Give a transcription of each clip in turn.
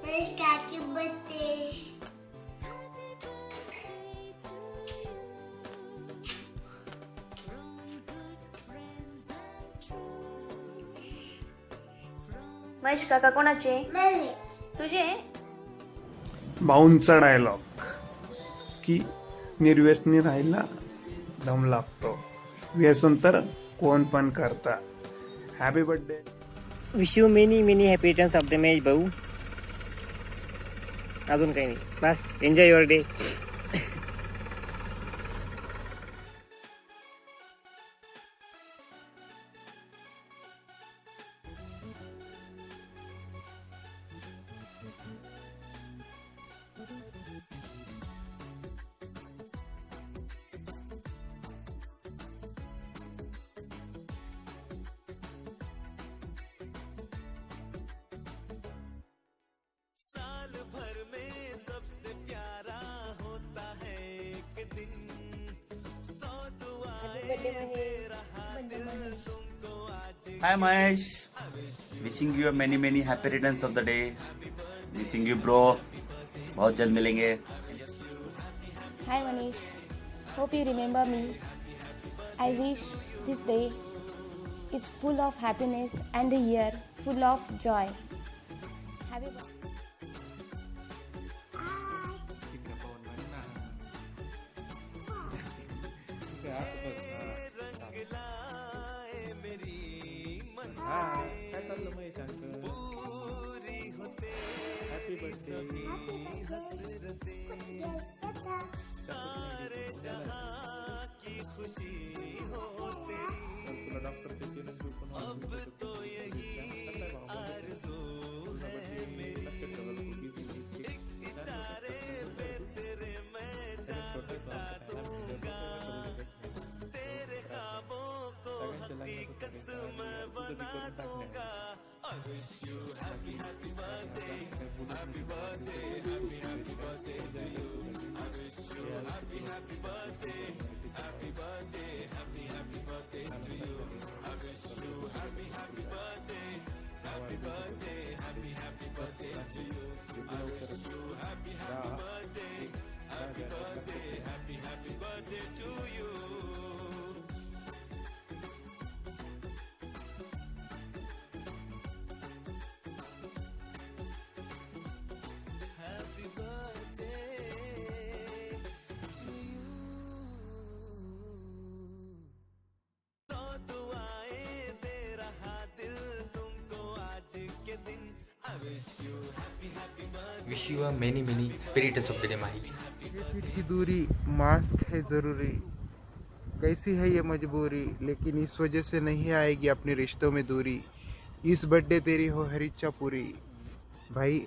काकी बर्थडे. महेश काका कोणाचे? तुझे? भाऊंचा डायलॉग की निर्व्यसनी राहायला दम लागतो, व्यसन तर कोण पण करता. Happy birthday. Wish you many many happy returns of the Mahesh भाऊ. अजून काही नाही, बस enjoy your day. Hi Mahesh, wishing you many many happy returns of the day. Wishing you bro, बहुत जल्द मिलेंगे. Hi Manish, hope you remember me. I wish this day is full of happiness and a year full of joy. Happy birthday. काय चाललं Mahesh uncle? Happy तुला डॉक्टरचे तीन wish you many many happy returns of the day Mahi. Feet की दूरी, mask है ज़रूरी, कैसी है ये मजबूरी, लेकिन इस वजह से नहीं आएगी अपने रिश्तों में दूरी. इस बर्थडे तेरी हो हर इच्छा पुरी. भाई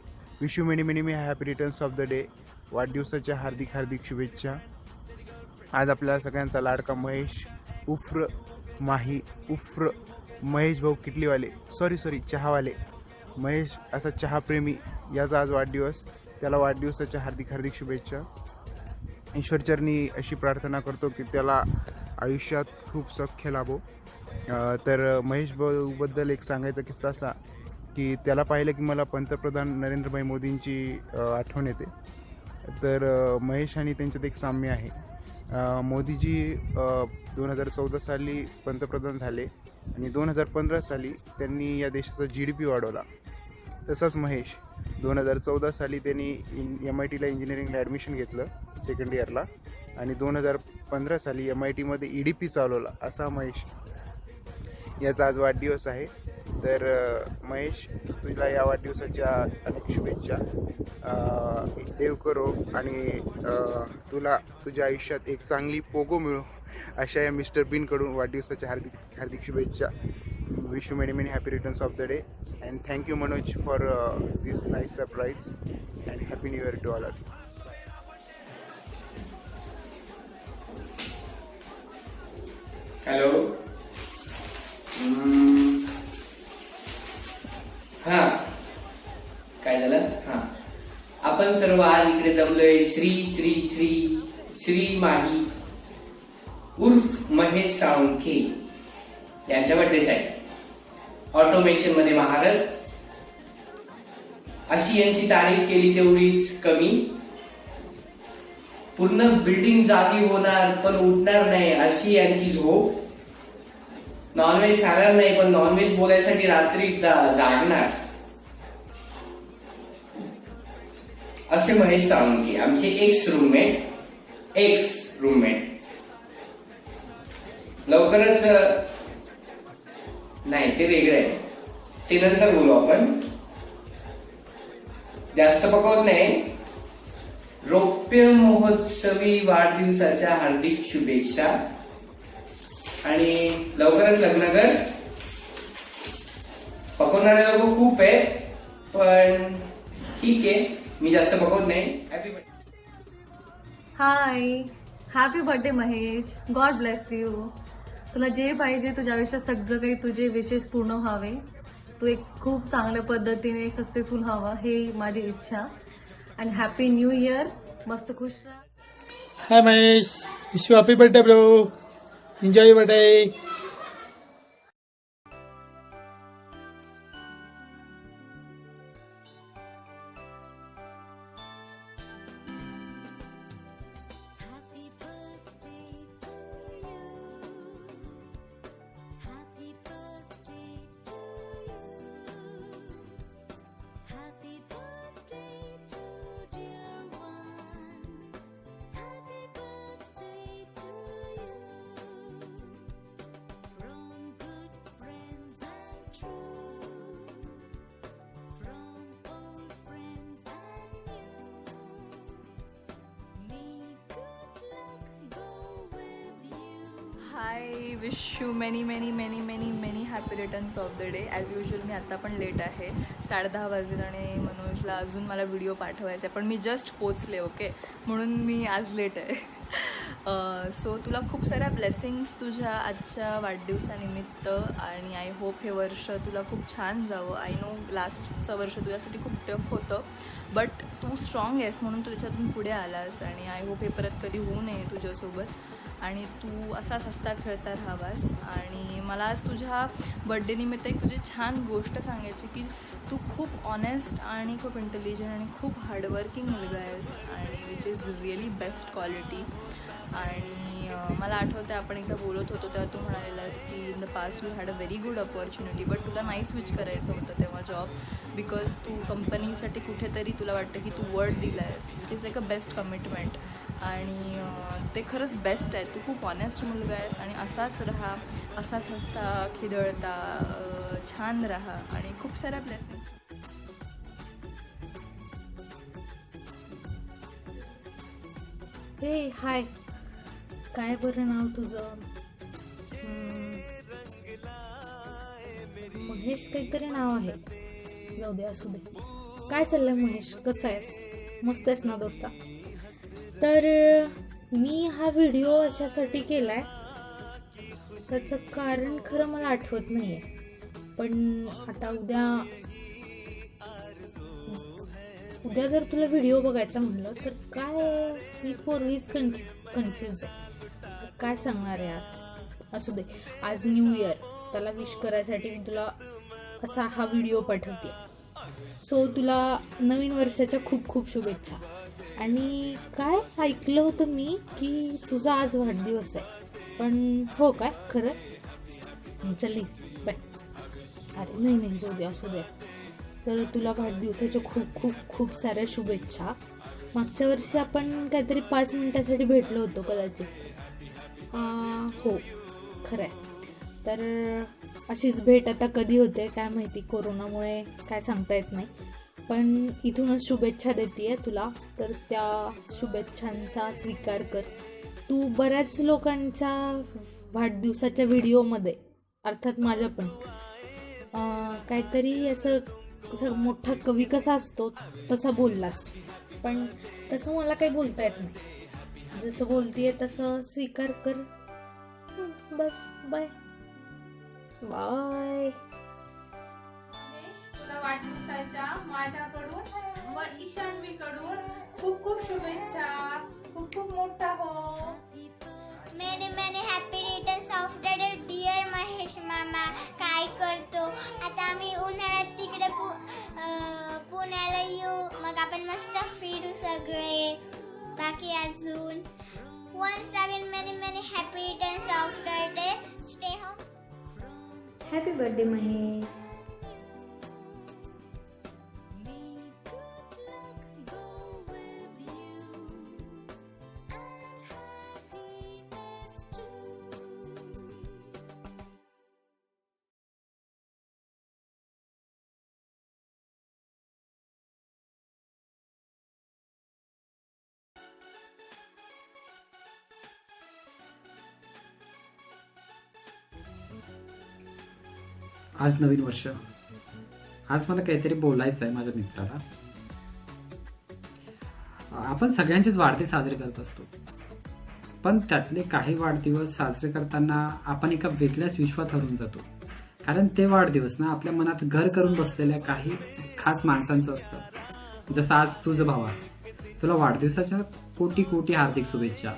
wish you many many me happy returns of the day. वाढदिवसाच्या हार्दिक हार्दिक शुभेच्छा. आज आपल्या सगळ्यांचा लाडका महेश उफ्र माही उफ्र महेश भाऊ किटलीवाले सॉरी चहावाले महेश असा चहाप्रेमी याचा आज वाढदिवस. त्याला वाढदिवसाच्या हार्दिक हार्दिक शुभेच्छा. ईश्वरचरणी अशी प्रार्थना करतो की त्याला आयुष्यात खूप सौख्य लाभो. तर महेश भाऊबद्दल एक सांगायचा किस्सा असा की त्याला पाहिलं की मला पंतप्रधान नरेंद्रभाई मोदींची आठवण येते. तर महेश आणि त्यांच्यात एक साम्य आहे. मोदीजी 2014 साली पंतप्रधान झाले आणि 2015 साली त्यांनी या देशाचा GDP वाढवला. तसाच महेश 2014 साली त्यांनी MITला इंजिनिअरिंगला ॲडमिशन घेतलं सेकंड इयरला आणि 2015 साली MITमध्ये EDP चालवला. असा महेश याचा आज वाढदिवस आहे. तर महेश तुला या वाढदिवसाच्या अनेक शुभेच्छा. देव करो आणि तुला तुझ्या आयुष्यात एक चांगली पोगो मिळो अशा या मिस्टर बीनकडून वाढदिवसाच्या हार्दिक हार्दिक शुभेच्छा. Wish you many many happy returns of the day and thank you Manoj for this nice surprise and happy new year to all of you. Hello. हां काय झालं? हां आपण सर्व आज इकडे जमलोय श्री श्री श्री श्री माही उर्फ महेश साळुंखे यांच्या बर्थडेसाठी. ऑटोमेशन मध्ये महारथ, अशी यांची तारीफ केली तेवढीच कमी. पूर्ण बिल्डिंग जागी होणार पण उठणार नाही अशी यांची झोप. नॉनव्हेज खाणार नाही पण नॉनव्हेज बोलायसाठी रात्री जागणार असे महेश साळुंके, आमचे एक्स रूममेट. लवकरच नाही ते वेगळं आहे, ते नंतर बोलू आपण. जास्त पकवत नाही. रौप्य महोत्सवी वाढदिवसाच्या हार्दिक शुभेच्छा आणि लवकरच लग्न कर. पकवणारे लोक खूप आहेत पण ठीक आहे, मी जास्त पकवत नाही. Happy birthday. High, happy birthday Mahesh. God bless you. तुला जे पाहिजे तुझ्या आयुष्यात सगळं काही तुझे विशेष पूर्ण व्हावे. तू एक खूप चांगल्या पद्धतीने सक्सेसफुल व्हावा हे माझी इच्छा. आणि हॅपी न्यू इयर. मस्त खुश राहा. Hi Mahesh, wish you happy birthday bro. Enjoy birthday. Hi, wish you many many many many many happy returns of the day. As usual मी आत्ता पण लेट आहे. 10:30 वाजले आणि मनोजला अजून मला व्हिडिओ पाठवायचा आहे पण मी जस्ट पोचले. ओके, म्हणून मी आज लेट आहे. सो तुला खूप साऱ्या ब्लेसिंग्स तुझ्या आजच्या वाढदिवसानिमित्त आणि आय होप हे वर्ष तुला खूप छान जावं. आय नो लास्टचं वर्ष तुझ्यासाठी खूप टफ होतं बट तू स्ट्रॉंग आहेस म्हणून तू त्याच्यातून पुढे आलास आणि आय होप हे परत कधी होऊ नये तुझ्यासोबत आणि तू असाच हसता खेळता राहावास. आणि मला आज तुझ्या बड्डेनिमित्त एक तुझी छान गोष्ट सांगायची की तू खूप ऑनेस्ट आणि खूप इंटेलिजंट आणि खूप हार्डवर्किंग मुलगा आहेस आणि which is really best quality. आणि मला आठवतं आपण एकदा बोलत होतो तेव्हा तू म्हणालेलास की in the past you had a very good opportunity but तुला नाही स्विच करायचं होतं तेव्हा जॉब बिकॉज तू कंपनीसाठी कुठेतरी तुला वाटतं की तू वर्ड दिला आहेस which is like a best commitment. आणि ते खरंच बेस्ट आहे. तू खूप ऑनेस्ट मुलगा आहेस आणि असाच राहा, असाच हसता खिदळता छान राहा आणि खूप साऱ्या ब्लेसिंग्स. हे हाय, काय बरं नाव तुझं? महेश काहीतरी नाव आहे. जाऊ दे, असू दे. काय चाललंय महेश, कसं आहेस? मस्त आहेस ना दोस्ता? तर मी हा व्हिडिओ अशासाठी केलाय, त्याचं कारण खरं मला आठवत नाहीये पण आता उद्या जर तुला व्हिडिओ बघायचा म्हणलं तर काय मी पूर्वीच कन्फ्यूज आहे. काय सांगणार यार, असू दे. आज न्यू इयर, त्याला विश करायसाठी मी तुला असा हा व्हिडिओ पाठवते. सो तुला नवीन वर्षाच्या खूप खूप शुभेच्छा. आणि काय ऐकलं होतं मी की तुझा आज वाढदिवस आहे पण हो काय खरं? चल बाय. अरे नाही जाऊ दे, असू द्या. तर तुला वाढदिवसाच्या खूप खूप खूप साऱ्या शुभेच्छा. मागच्या वर्षी आपण काहीतरी 5 मिनिटासाठी भेटलो होतो कदाचित. हो खरं आहे. तर अशीच भेट आता कधी होते काय माहिती, कोरोनामुळे काय सांगता येत नाही. पण इथूनच शुभेच्छा देते तुला, तर त्या शुभेच्छांचा स्वीकार कर. तू बऱ्याच लोकांच्या वाढदिवसाच्या व्हिडिओमध्ये, अर्थात माझ्या पण, काहीतरी असं मोठा कवी कसा असतो तसा बोललास पण तसं मला काही बोलता येत नाही. जसं बोलतीये तसं स्वीकार कर. बस बाय बाय. तुला वाढदिवसाच्या माझ्याकडून व ईशान्वीकडून खूप खूप शुभेच्छा. खूप खूप मोठा हो. Many many happy returns of the day dear Mahesh मामा. काय करतो आता आम्ही उन्हाळ्यात तिकडे पुण्याला हॅपी बर्थडे महेश. आज नवीन वर्ष. आज मला काहीतरी बोलायचं आहे माझ्या मित्राला. आपण सगळ्यांचेच वाढदिवस साजरे करत असतो, पण त्यातले काही वाढदिवस साजरे करताना आपण एका वेगळ्याच विश्वात हरवून जातो. कारण ते वाढदिवस ना आपल्या मनात घर करून बसलेल्या काही खास माणसांचं असतं. जसं आज तुझं भावा, तुला वाढदिवसाच्या कोटी कोटी हार्दिक शुभेच्छा.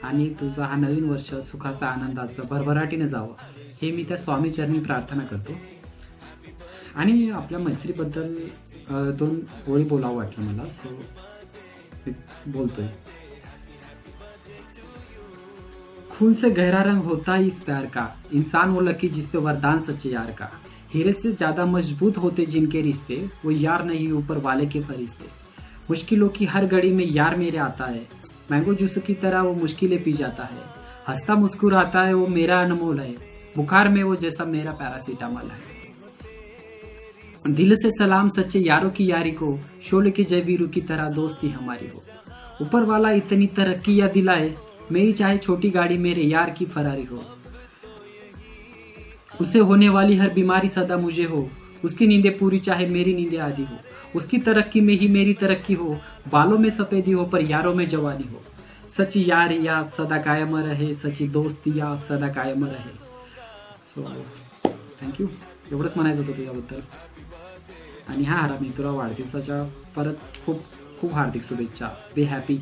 आणि तुझा हा नवीन वर्ष सुखाचा आनंदाचं भरभराटीनं जावं हे मी त्या स्वामीचरणी प्रार्थना करतो. आणि आपल्या मैत्रीबद्दल 2 ओळी बोलावं वाटलं मला, सो मी बोलतोय. खून से गहरा रंग होता ही इस प्यार का, इंसान वो लकी जिस पे वरदान सच्चे यार का. हीरे से ज्यादा मजबूत होते जिनके रिश्ते, वो यार नहीं ऊपर वाले के फरिश्ते. मुश्किलों की हर घड़ी में यार मेरे आता है, मैंगो जूस की तरह वो मुश्किलें पी जाता है. हंसता मुस्कुराता है वो मेरा अनमोल है, बुखार में वो जैसा मेरा पैरासीटामोल है. दिल से सलाम सच्चे यारों की यारी को, शोले के जय वीरू की तरह दोस्ती हमारी हो. ऊपर वाला इतनी तरक्की या दिलाए, मेरी चाहे छोटी गाड़ी मेरे यार की फरारी हो. उसे होने वाली हर बीमारी सदा मुझे हो, उसकी नींदें पूरी चाहे मेरी नींदें आधी हो. उसकी तरक्की में ही मेरी तरक्की हो, बालों में सफेदी हो पर यारों में जवानी हो. सच्ची यार या सदा कायम रहे, सच्ची दोस्ती या सदा कायम रहे. So thank you. एवढंच म्हणायचं होतं तुझ्याबद्दल. आणि हा हरामी, तुला वाढदिवसाच्या परत खूप खूप हार्दिक शुभेच्छा. Be happy.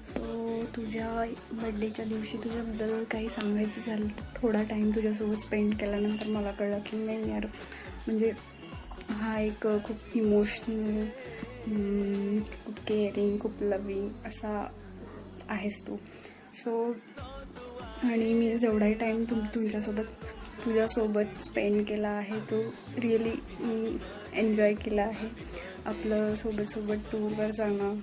सो तुझ्या बड्डेच्या दिवशी तुझ्याबद्दल काही सांगायचं झालं तर थोडा टाईम तुझ्यासोबत स्पेंड केल्यानंतर मला कळलं की नाही यार, म्हणजे हा एक खूप इमोशनल, खूप केअरिंग, खूप लविंग असा आहेस तू. सो आणि मी जेवढाही टाईम तुझ्यासोबत स्पेंड केला आहे तो रिअली मी एन्जॉय केला आहे. आपलं सोबत टूरवर जाणं,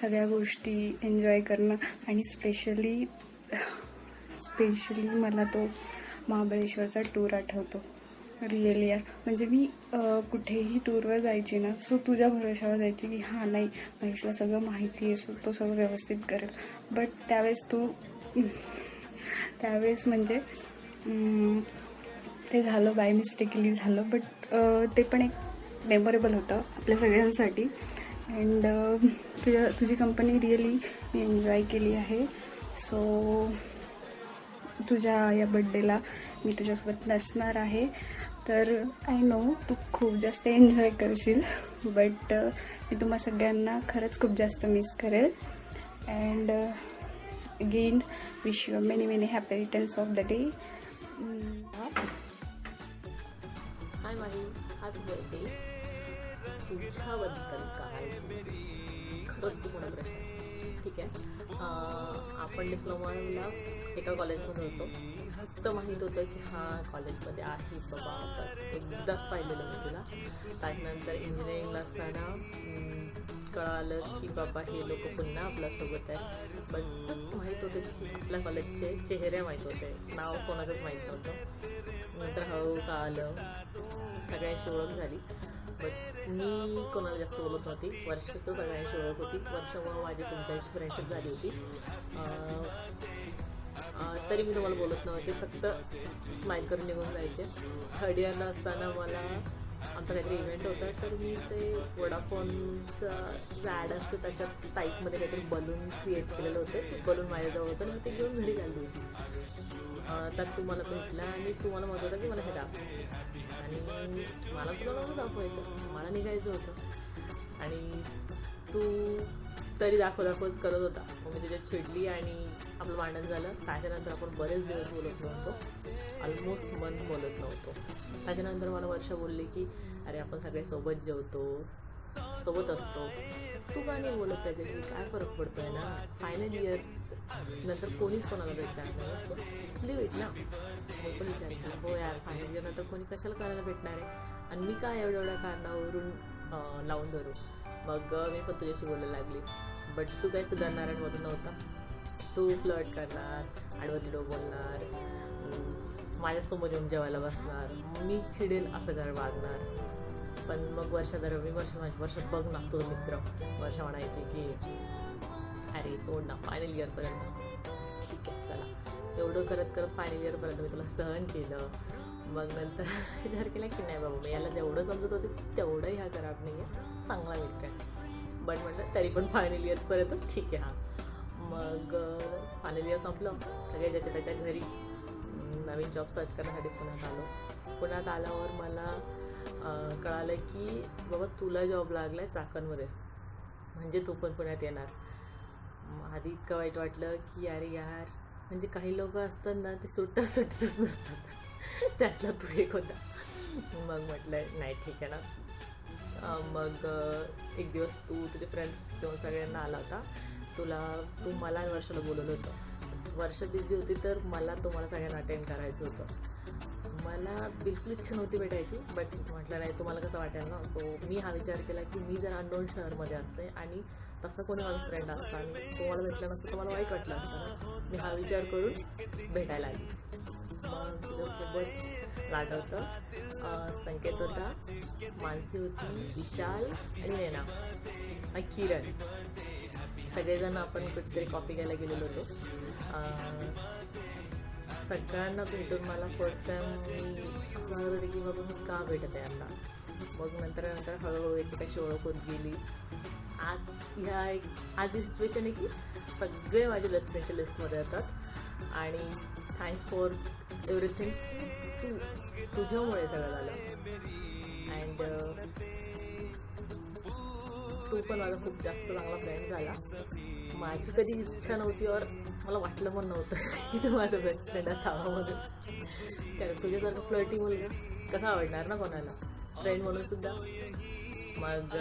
सगळ्या गोष्टी एन्जॉय करणं आणि स्पेशली मला तो महाबळेश्वरचा टूर आठवतो. रिअली यार, म्हणजे मी कुठेही टूरवर जायची ना, सो तुझ्या भरोशावर जायची की हां नाही महेशला सगळं माहिती आहे, सो तो सगळं व्यवस्थित करेल. बट त्यावेळेस म्हणजे ते झालं बाय मिस्टेकली झालं, बट ते पण एक मेमोरेबल होतं आपल्या सगळ्यांसाठी. अँड तुझी कंपनी रिअली मी एन्जॉय केली आहे. सो तुझ्या या बड्डेला मी तुझ्यासोबत नसणार आहे, तर आय नो तू खूप जास्त एन्जॉय करशील, बट मी तुम्हा सगळ्यांना खरंच खूप जास्त मिस करेल. And again wish you many many happy returns of the day. Hi Mahi, happy birthday. तुझ्याबद्दल काय खरंच खूप मोठा प्रश्न आहे. ठीक आहे, आपण डिप्लोमाला एका कॉलेजमध्ये होतो. फक्त माहीत होतं की हां कॉलेजमध्ये आहे बाबा, बस एकदाच पाहिलेलं मी तुला. त्याच्यानंतर इंजिनिअरिंगला असताना कळालं की बाबा हे लोक पुन्हा आपल्यासोबत आहे. पण जस्ट माहीत होतं की आपल्या कॉलेजचे चेहरे माहीत होते, नाव कोणाचंच माहीत नव्हतं. नंतर हळूहळू कळालं, सगळ्यांशी ओळख झाली. बट मी कोणाला जास्त बोलत नव्हती. वर्षाचं सगळ्यांशी ओळख होती. वर्षामुळे माझी तुमच्याशी फ्रेंडशिप झाली होती. तरी मी तुम्हाला बोलत नव्हते, फक्त स्माईल करून निघून जायचे. थर्ड इयरला असताना मला आमचा काहीतरी इव्हेंट होता, तर मी ते वोडाफोनचा ॲड असतं त्याच्यात टाईपमध्ये काहीतरी बलून क्रिएट केलेलं होतं. ते बलून माझ्याजवळ होतं आणि ते घेऊन घरी आली होती. त्यात तू मला भेटला आणि तू मला म्हणत होता की मला हे दाखव, आणि मला तुला नव्हतं दाखवायचं, मला निघायचं होतं. आणि तू तरी दाखवच करत होता. मग मी त्याच्यात चिडली आणि आपलं भांडण झालं. त्याच्यानंतर आपण बरेच दिवस बोलत नव्हतो, ऑलमोस्ट मंथ बोलत नव्हतो. त्याच्यानंतर मला वर्षा बोलली की अरे आपण सगळे सोबत जेवतो, सोबत असतो, तू का नाही बोलत त्याच्याशी, काय फरक पडतो आहे ना. फायनल इयर नंतर कोणीच कोणाला भेटणार नाही, सो लिव्ह इट ना. मग पण विचार केला हो यार फायनल इयर नंतर कोणी कशाला करायला भेटणार आहे आणि मी काय एवढ्या कारणावरून लावून धरू. मग मी पण तुझ्याशी बोलायला लागली. बट तू काही सुधारणाऱ्यांमधून नव्हता. तू फ्लर्ट करणार, आडवं बोलणार, माझ्यासमोर येऊन जेवायला बसणार, मी चिडेल असं घर वागणार. पण मग वर्षात बघ ना तो मित्र वर्षा म्हणायची की अरे सोड ना फायनल इयरपर्यंत. ठीक आहे चला, एवढं करत फायनल इयरपर्यंत मी तुला सहन केलं. मग नंतर विचार केला की नाही बाबा मी याला जेवढं समजत होते तेवढं ह्या खराब नाही आहे, चांगला मित्र आहे. बट म्हटलं तरी पण फायनल इयरपर्यंतच ठीक आहे हा. मग फायनल इयर संपलं, सगळे ज्याच्या त्याच्या घरी. नवीन जॉब सर्च करण्यासाठी पुण्यात आलो. पुण्यात आल्यावर मला कळालं की बाबा तुला जॉब लागला आहे चाकणमध्ये, म्हणजे तू पण पुण्यात येणार. आधी इतकं वाईट वाटलं की अरे यार, म्हणजे काही लोक असतात ना ते सुटतच नसतात, त्यातला तू एक होता. मग म्हटलं नाही ठीक आहे ना. मग एक दिवस तू तुझे फ्रेंड्स घेऊन सगळ्यांना आला होता. तू मला आणि वर्षाला बोलवलं होतं. वर्ष बिझी होती तर मला तुम्हाला सगळ्यांना अटेंड करायचं होतं. मला बिलकुल इच्छा नव्हती भेटायची, बट म्हटलं नाही तुम्हाला कसं वाटेल ना. सो मी हा विचार केला की मी जर अननोन शहरमध्ये असते आणि तसं कोणी माझा फ्रेंड असता आणि तुम्हाला भेटलं नसतं तर मला वाईट वाटलं असतं ना. मी हा विचार करून भेटायला आली. मग तुझ्यासोबत लाट होतं, संकेत होता, मानसी होती, विशाल आणि नैना आणि किरण. सगळेजण आपण कुठेतरी कॉफी घ्यायला गेलेलो होतो. सगळ्यांना भेटून मला फर्स्ट टाईम असं हवं होतं की बाबा मी का भेटत आहे आता. मग नंतर हळूहळू एकमेकाशी ओळख होत गेली. आज ही सिच्युएशन आहे की सगळे माझे बेस्ट फ्रेंडच्या लिस्टमध्ये येतात आणि थँक्स फॉर एव्हरीथिंग. तुझ्यामुळे सगळं झालं. अँड तू पण माझा खूप जास्त चांगला फ्रेंड झाला. माझी कधी इच्छा नव्हती और मला वाटलं पण नव्हतं की तू माझा बेस्ट फ्रेंड असावा म्हणून. कारण तुझ्यासारखं फ्लर्टी मुलगा कसा आवडणार ना कोणाला, फ्रेंड म्हणून सुद्धा. मग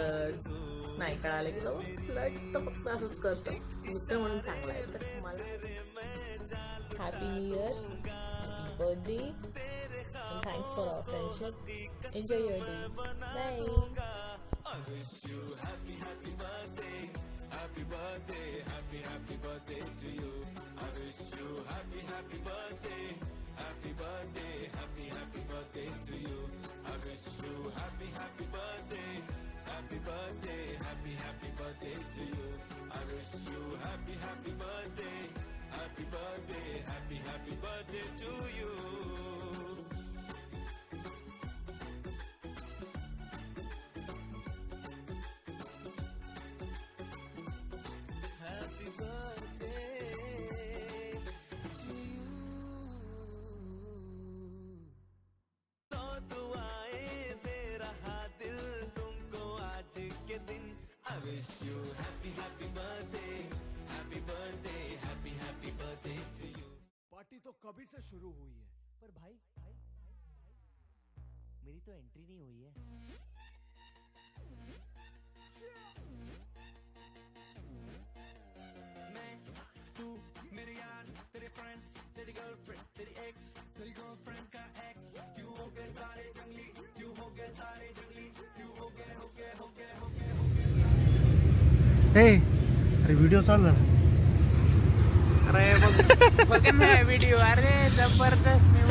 नाही कळालं की तो फ्लर्ट तर फक्त असंच करतो, मित्र म्हणून चांगला आहे. तर मला happy new year, birthday, thanks for our friendship. Enjoy your day. Bye. I wish you happy birthday, happy birthday, happy birthday to you. I wish you happy birthday, happy birthday, happy birthday to you. I wish you happy birthday, happy birthday, happy birthday to you. I wish you happy birthday, happy birthday, happy birthday to you. Party तो कभी से शुरू हुई है, पर भाई मेरी तो entry नहीं हुई है. मैं, तू, मेरे यार, तेरे फ्रेंड्स, तेरी गर्लफ्रेंड, तेरी एक्स, तेरी गर्लफ्रेंड का एक्स. क्यों हो गए सारे जंगली, क्यों हो गए सारे जंगली, क्यों हो गए अरे व्हिडिओ चालू झाला. अरे बघ ना व्हिडिओ. अरे जबरदस्त.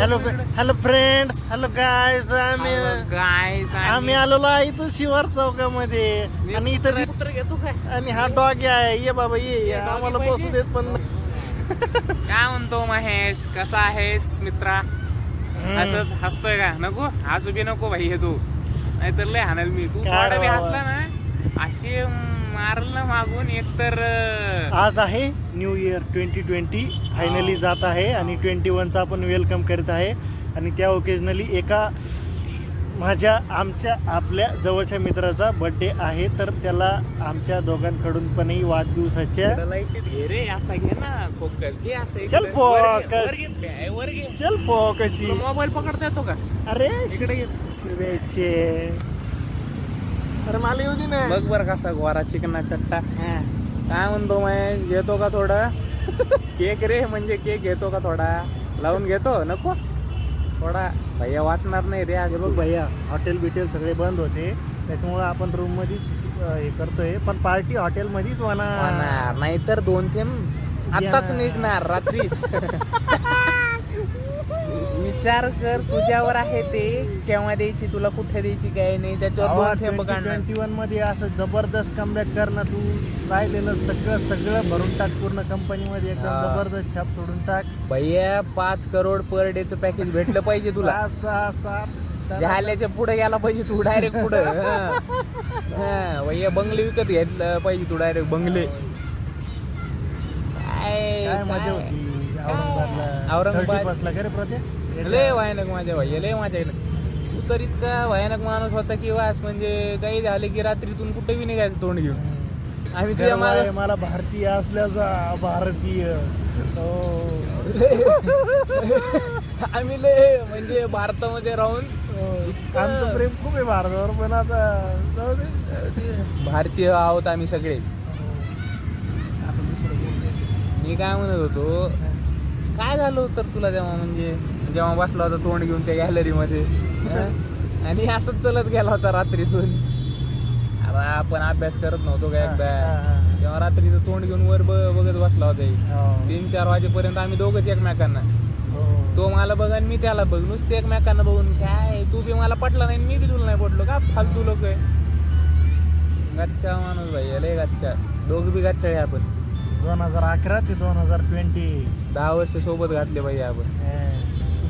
Hello friends, hello guys. आम्ही आलेलो आहे इथं शिवार चौकामध्ये आणि इथं घेतो काय आणि हा डॉग आहे. ये बाबा ये, आम्हाला बसू देत पण. काय म्हणतो महेश, कसा आहेस मित्रा? असं हसतोय का? नको हसू बी नको भाई. हे तू नाहीतर लय हाणल मी. तू थोडा बी हसला ना अशी मारलं मागून. एकतर आज आहे न्यू इयर 2020 फायनली जात आहे आणि 21चा आपण वेलकम करत आहे. आणि त्या ओकेजनली एका आपल्या जवळच्या मित्राचा बर्थडे आहे, तर त्याला आमच्या दोघांकडून पणही वाढदिवसाच्या चल कशी मोबाईल पकडता येतो का? अरे इकडे अरे मला येऊ दे ना. बघ बरं कसा गोरा चिकना चट्टा. काय म्हणतो महेश, घेतो का थोडा केक रे? म्हणजे केक घेतो का थोडा? लावून घेतो? नको थोडा भैया वाचणार नाही रे आज हे बघ भैया, हॉटेल बिटेल सगळे बंद होते, त्याच्यामुळे आपण रूम मध्येच हे करतोय, पण पार्टी हॉटेल मध्येच होणार, नाहीतर 2 थेंब आताच निघणार रात्रीच. विचार कर तुझ्यावर आहे ते, केव्हा द्यायची, तुला कुठे द्यायची, काय नाही, त्याच्यावर 2 थेंब काढणार. 2021 मध्ये असं जबरदस्त कमबॅक कर ना तू. राहिलेलं सगळं भरून टाक पूर्ण कंपनीमध्ये, एकदम जबरदस्त छाप सोडून टाक भैया. 5 करोड पर डेचं पॅकेज भेटलं पाहिजे तुला. 6 झाल्याच्या पुढे गेला पाहिजे तू डायरेक्ट पुढे. भैया बंगले विकत घेतलं पाहिजे तू डायरेक्ट बंगले. काय मजा होती औरंगाबाद बसला का रे प्रत्ये? लय भयानक माझ्या भैया, लय माझ्या. तू तर इतका भयानक माणूस होता की वास, म्हणजे काही झाले की रात्रीतून कुठे बी निघायचं तोंड घेऊन. आम्ही तुझ्या मला भारतीय असल्याचा भारतीय आम्ही लय म्हणजे भारतामध्ये राहून आमचं प्रेम खूप आहे भारतावर, पण आता जाऊ दे. भारतीय आहोत आम्ही सगळे. मी काय म्हणत होतो, काय झालं होतं तुला तेव्हा, म्हणजे जेव्हा बसला होता तोंड घेऊन त्या गॅलरीमध्ये आणि असंच चलत गेला होता रात्रीतून. अरे आपण अभ्यास करत नव्हतो का एकदा, तेव्हा रात्रीचं तोंड घेऊन वर बघत बसला होता. 3-4 वाजेपर्यंत आम्ही दोघंच एकमेकांना, तो मला बघ आणि मी त्याला बघ, नुसते एकमेकांना बघून. काय तू बी मला पटला नाही, मी बी तुला नाही पटलो का, फालतू लोक आहे. गच्चा माणूस भाई, लय गच्चा. दोघं बी गच्चा आहे आपण. 2011 ते 2020 10 वर्ष सोबत घातले पाहिजे आपण.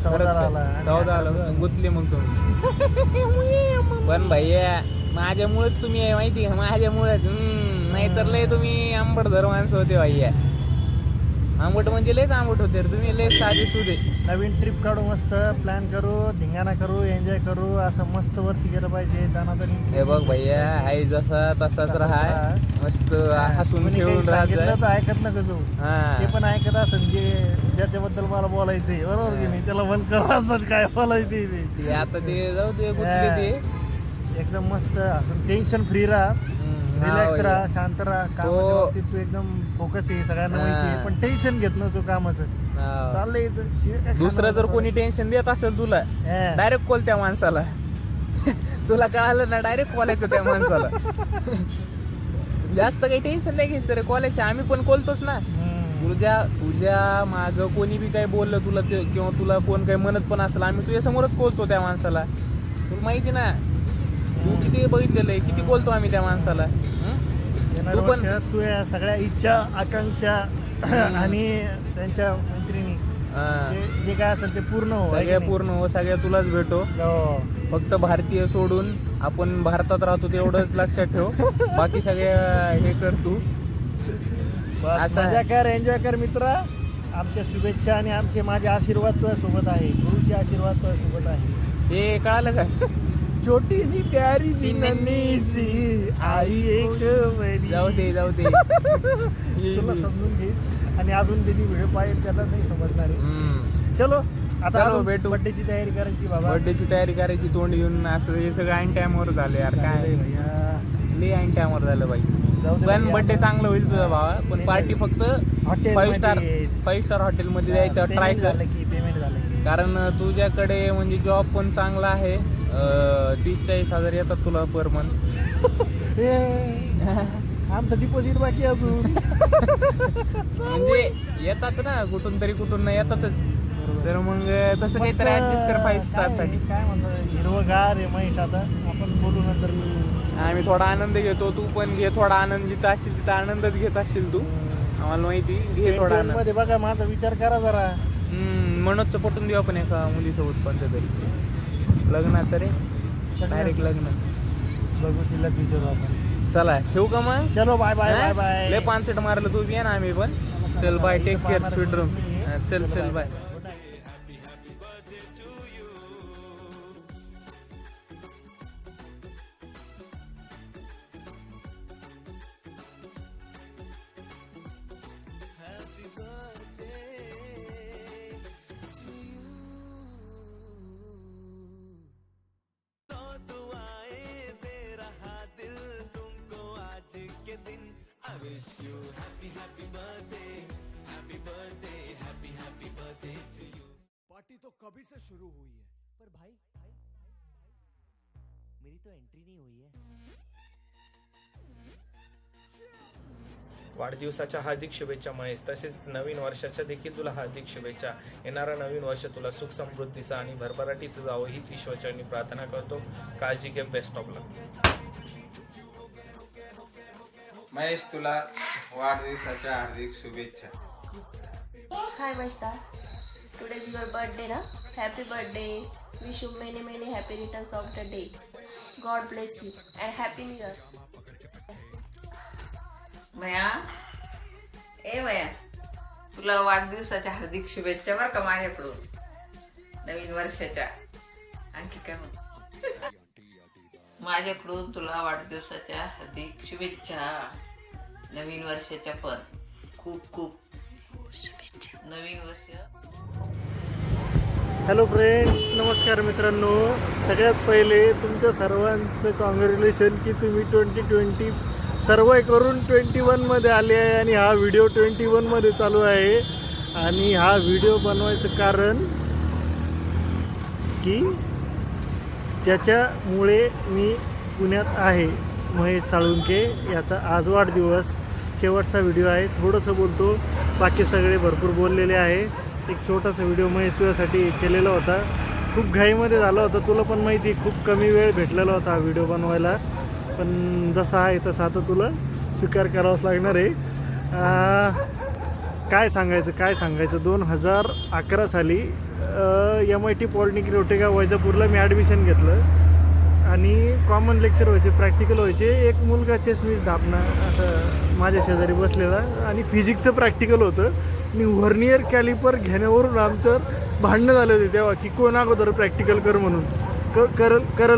14 गुतले मग तुम्ही. पण भैया माझ्यामुळेच तुम्ही आहे माहिती का, माझ्यामुळेच. नाहीतर लय तुम्ही आंबट धर माणसं होते भैया. आंबट म्हणजे लयच आंबट होते तुम्ही, लय साधे सुधे. नवीन ट्रिप काढू, मस्त प्लॅन करू, धिंगाणा करू, एन्जॉय करू, असं मस्त वर्ष गेलं पाहिजे. हे बघ भैया, आई जसा तसाच राहाय, मस्त हसून खेळून राहायचं. तर ऐकत नका जाऊ, ते पण ऐकत असेल जे ज्याच्याबद्दल मला बोलायचंय, बरोबर की नाही, त्याला मन कर असं काय बोलायचंय ते. आता ते जाऊ दे, गुंतले ते. एकदम मस्त हसून टेन्शन फ्री राहा, रिलॅक्स राहा, शांत राहा. कामाच्या बाबतीत तू एकदम फोकस आहे, सगळ्यांना माहिती आहे, पण टेन्शन घेत नसतो कामाचं, चाललंय. दुसरं जर कोणी टेन्शन देत असेल तुला, डायरेक्ट कॉल त्या माणसाला. तुला कळालं ना, डायरेक्ट कॉलायचं त्या माणसाला. जास्त काही टेन्शन नाही घ्यायचं रे कॉलेजचं, आम्ही पण कॉलतोच ना. तुझ्या माग कोणी बी काही बोललं तुला किंवा तुला कोण काही म्हणत पण असेल, आम्ही तुझ्या समोरच बोलतो त्या माणसाला. तुला माहिती ना, तू किती बघितलेलं आहे, किती बोलतो आम्ही त्या माणसाला. तू पण तू या सगळ्या इच्छा, आकांक्षा आणि त्यांच्या मैत्रिणी जे काय असेल ते पूर्ण हो, सगळ्या पूर्ण हो, सगळ्या तुलाच भेटो. फक्त भारतीय सोडून आपण भारतात राहतो तेवढंच लक्षात ठेव, बाकी सगळ्या हे कर तू. मजा कर, एन्जॉय कर मित्रा. आमच्या शुभेच्छा आणि माझे आशीर्वाद तुझ्या सोबत आहे, गुरुचे आशीर्वाद तुझ्या सोबत आहे. हे कळालं का? छोटी सी प्यारी सी नन्ही सी आई एक बरी. जाऊ दे तुला समजून घे, आणि अजून त्यांनी व्हिडिओ पाहिजे त्याला नाही समजणार आहे. चलो आता भेटू. बर्थडेची तयारी करायची बाबा, बर्थडेची तयारी करायची. तोंड घेऊन असं हे सगळं ऐन टाइमवर झालं यार. काय लई ऐन टाइमवर झालं बाई. पण बर्थडे चांगलं होईल तुझा भावा, पण पार्टी फक्त 5 स्टार हॉटेलमध्ये द्यायचं ट्राय कर. पेमेंट झालं, कारण तुझ्याकडे म्हणजे जॉब पण चांगला आहे. 30-40 हजार येतात तुला पर मंथ. आमचं डिपॉझिट बाकी अजून. म्हणजे येतात ना कुठून तरी, कुठून नाही येतातच. तर मग तसं काहीतरी ऍडजस्ट कर 5 स्टार साठी. काय म्हणतो, हिरवगार आहे महेश. आता आपण बोलू नंतर. आम्ही थोडा आनंद घेतो, तू पण घे थोडा आनंद. जिथं असशील तिथं आनंदच घेत असशील तू, आम्हाला माहिती. घे थोडा आनंद. मध्ये बघा, माझा विचार करा जरा. मनोजचं पटून देऊ आपण एका मुलीसोबत कोणत्या तरी लग्नात. तरी डायरेक्ट लग्न बघू, तिला विचारू आपण. चला ठेवू का मग? चलो बाय बाय बाय बाय. लय 5 मारलं तू बी ना, आम्ही पण. चल bye, take care, sweet room. चल bye. I wish you happy birthday, happy birthday, happy birthday. अभी से शुरू हुई है। पर भाई मेरी तो एंट्री नहीं हुई है। वाढदिवसाच्या हार्दिक शुभेच्छा महेश. तसेच नवीन वर्षाच्या देखील तुला हार्दिक शुभेच्छा. येणारा नवीन वर्ष तुला सुख समृद्धीचा आणि भरभराटीचं जावं हीच ईश्वरचरणी प्रार्थना करतो. काळजी घे. बेस्ट ऑफ लक. महेश, तुला वाढदिवसाच्या हार्दिक शुभेच्छा. Hi Vaishta, today is your birthday na? Happy birthday. Wish you many happy returns of the day. God bless you and happy new year. मया तुला वाढदिवसाच्या हार्दिक शुभेच्छा बरं का माझ्याकडून नवीन वर्षाच्या. आणखी काय म्हणतो? माझ्याकडून तुला वाढदिवसाच्या हार्दिक शुभेच्छा नवीन वर्षाच्या. पण खूप खूप शुभेच्छा नवीन वर्ष. हॅलो फ्रेंड्स, नमस्कार मित्रांनो. सगळ्यात पहिले तुमच्या सर्वांचं कॉंग्रॅच्युलेशन की तुम्ही 2020 सर्वाय करून 21मध्ये आले आहे आणि हा व्हिडिओ 21मध्ये चालू आहे. आणि हा व्हिडिओ बनवायचं कारण की त्याच्यामुळे मी पुण्यात आहे. महेश साळुंके याचा आज वाढदिवस. शेवटचा व्हिडिओ आहे. थोडंसं बोलतो, बाकी सगळे भरपूर बोललेले आहे. एक छोटासा व्हिडिओ महेश तुझ्यासाठी केलेला होता. खूप घाईमध्ये झाला होता, तुला पण माहिती. खूप कमी वेळ भेटलेला होता हा व्हिडिओ बनवायला. पण जसा आहे तसा आता तुला स्वीकार करावाच लागणार आहे. काय सांगायचं 2011 साली MIT पॉलिटेक्निक रोटेगाव वैजापूरला मी ॲडमिशन घेतलं. आणि कॉमन लेक्चर व्हायचे, प्रॅक्टिकल व्हायचे. एक मुलगा चष्मीस ढापणा असं माझ्या शेजारी बसलेला आणि फिजिक्सचं प्रॅक्टिकल होतं. आणि व्हर्नियर कॅलिपर घेण्यावरून आमचं भांडणं झाले होते तेव्हा की कोण अगोदर प्रॅक्टिकल करल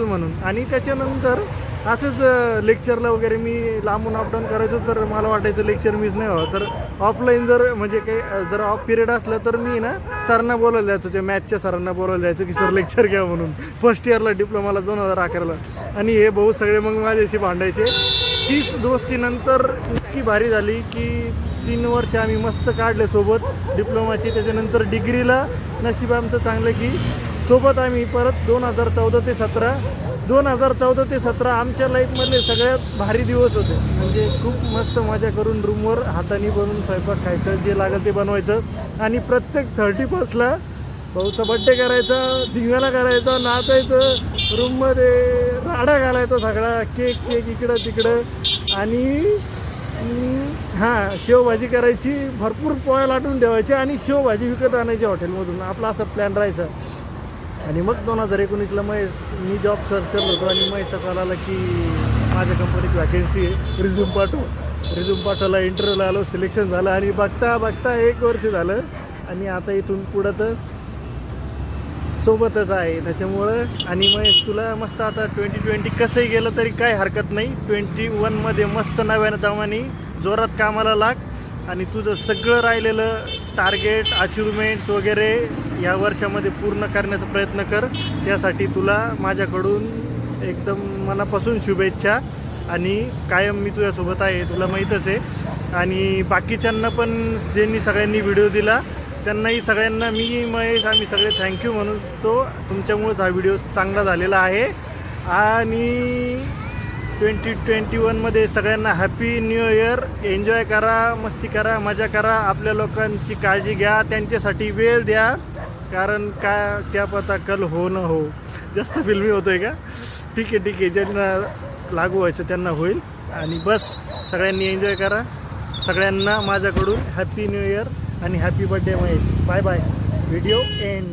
म्हणून. आणि त्याच्यानंतर असंच लेक्चरला वगैरे मी लांबून अपडाऊन करायचो, तर मला वाटायचं लेक्चर मिस नाही व्हावं. तर ऑफलाईन जर म्हणजे काही जर ऑफ पिरियड असलं तर मी ना सरांना बोलायला जायचं, त्या मॅथच्या सरांना बोलायला जायचं की सर लेक्चर घ्या म्हणून. फर्स्ट इयरला डिप्लोमाला 2011ला. आणि हे भाऊ सगळे मग माझ्याशी भांडायचे. तीच दोस्तीनंतर इतकी भारी झाली की 3 वर्ष आम्ही मस्त काढले सोबत डिप्लोमाची. त्याच्यानंतर डिग्रीला नशीब आमचं चांगलं की सोबत आम्ही परत 2014 ते 17 आमच्या लाईफमधले सगळ्यात भारी दिवस होते. म्हणजे खूप मस्त मजा करून रूमवर हाताने बनवून स्वयंपाक खायचं, जे लागेल ते बनवायचं. आणि प्रत्येक 31ला भाऊचा बड्डे करायचा, दिव्याला करायचा, नाचायचं, रूममध्ये राडा घालायचा सगळा, केक इकडं तिकडं. आणि शेवभाजी करायची, भरपूर पोळ्या लाटून ठेवायचे आणि शेवभाजी विकत आणायची हॉटेलमधून. आपला असा प्लॅन राहायचा. आणि मग 2019ला मी जॉब सर्च करत होतो आणि महेशचा कॉल आला की माझ्या कंपनीत वॅकेन्सी आहे, रिझ्यूम पाठवला. इंटरव्ह्यूला आलो, सिलेक्शन झालं. आणि बघता 1 वर्ष झालं. आणि आता इथून पुढं तर सोबतच आहे त्याच्यामुळं. आणि महेश तुला मस्त आता 2020 कसंही गेलं तरी काय हरकत नाही. 21मध्ये मस्त नव्यानं दमाने जोरात कामाला लाग. आणि तुझं सगळं राहिलेलं टार्गेट अचिव्हमेंट्स वगैरे या वर्षामध्ये पूर्ण करण्याचा प्रयत्न कर. त्यासाठी तुला माझ्याकडून एकदम मनापासून शुभेच्छा. आणि कायम मी तुझ्यासोबत आहे, तुला माहीतच आहे. आणि बाकीच्यांना पण ज्यांनी सगळ्यांनी व्हिडिओ दिला त्यांनाही सगळ्यांना मी महेश आम्ही सगळे थँक्यू म्हणतो. तुमच्यामुळेच हा व्हिडिओ चांगला झालेला आहे. आणि 2021मध्ये सगळ्यांना हॅपी न्यू इयर. एन्जॉय करा, मस्ती करा, मजा करा. आपल्या लोकांची काळजी घ्या, त्यांच्यासाठी वेळ द्या. कारण क्या पता कल हो न हो. जास्त फिल्मी होतोय का? ठीक आहे. ज्यांना लागू व्हायचं त्यांना होईल. आणि बस सगळ्यांनी एन्जॉय करा. सगळ्यांना माझ्याकडून हॅपी न्यू इयर आणि happy birthday Mahesh. Bye. Video end.